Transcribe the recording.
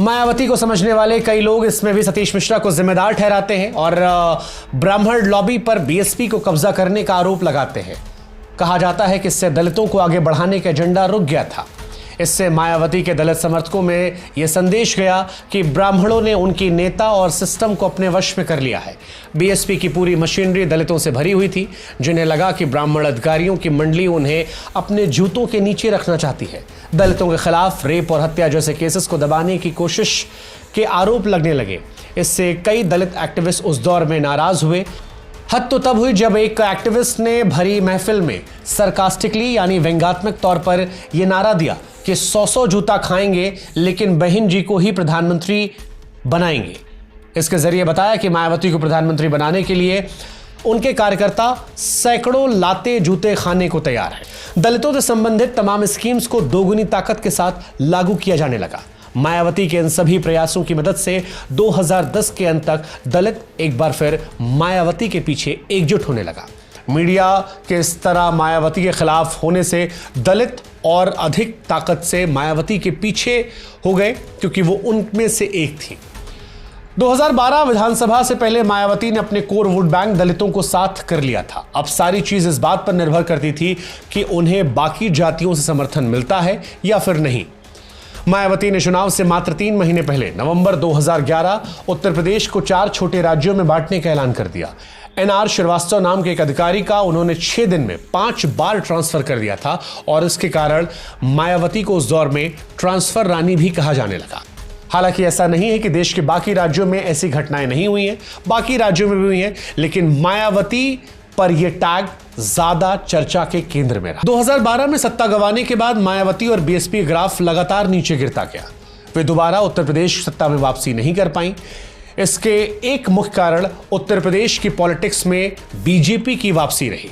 मायावती को समझने वाले कई लोग इसमें भी सतीश मिश्रा को जिम्मेदार ठहराते हैं और ब्राह्मण लॉबी पर बीएसपी को कब्जा करने का आरोप लगाते हैं। कहा जाता है कि इससे दलितों को आगे बढ़ाने का एजेंडा रुक गया था। इससे मायावती के दलित समर्थकों में यह संदेश गया कि ब्राह्मणों ने उनकी नेता और सिस्टम को अपने वश में कर लिया है। बीएसपी की पूरी मशीनरी दलितों से भरी हुई थी, जिन्हें लगा कि ब्राह्मण अधिकारियों की मंडली उन्हें अपने जूतों के नीचे रखना चाहती है। दलितों के खिलाफ रेप और हत्या जैसे केसेस को दबाने की कोशिश के आरोप लगने लगे। इससे कई दलित एक्टिविस्ट उस दौर में नाराज हुए। हद तो तब हुई जब एक एक्टिविस्ट ने भरी महफिल में सरकास्टिकली यानी व्यंग्यात्मक तौर पर यह नारा दिया कि 100 जूता खाएंगे लेकिन बहन जी को ही प्रधानमंत्री बनाएंगे। इसके जरिए बताया कि मायावती को प्रधानमंत्री बनाने के लिए उनके कार्यकर्ता सैकड़ों लाते जूते खाने को तैयार हैं। दलितों से संबंधित तमाम स्कीम्स को दोगुनी ताकत के साथ लागू किया जाने लगा। मायावती के इन सभी प्रयासों की मदद से 2010 के अंत तक दलित एक बार फिर मायावती के पीछे एकजुट होने लगा। मीडिया के इस तरह मायावती के खिलाफ होने से दलित और अधिक ताकत से मायावती के पीछे हो गए, क्योंकि वो उनमें से एक थी। 2012 विधानसभा से पहले मायावती ने अपने कोर वोट बैंक दलितों को साथ कर लिया था। अब सारी चीज इस बात पर निर्भर करती थी कि उन्हें बाकी जातियों से समर्थन मिलता है या फिर नहीं। मायावती ने चुनाव से मात्र 3 महीने पहले नवंबर 2011 उत्तर प्रदेश को 4 छोटे राज्यों में बांटने का ऐलान कर दिया। एनआर श्रीवास्तव नाम के एक अधिकारी का उन्होंने 6 दिन में 5 बार ट्रांसफर कर दिया था और इसके कारण मायावती को उस दौर में ट्रांसफर रानी भी कहा जाने लगा। हालांकि ऐसा नहीं है कि देश के बाकी राज्यों में ऐसी घटनाएं नहीं हुई हैं, बाकी राज्यों में भी हुई हैं, लेकिन मायावती पर यह टैग ज्यादा चर्चा के केंद्र में रहा। 2012 में सत्ता गंवाने के बाद मायावती और बीएसपी ग्राफ लगातार नीचे गिरता गया। वे दोबारा उत्तर प्रदेश सत्ता में वापसी नहीं कर पाई। इसके एक मुख्य कारण उत्तर प्रदेश की पॉलिटिक्स में बीजेपी की वापसी रही।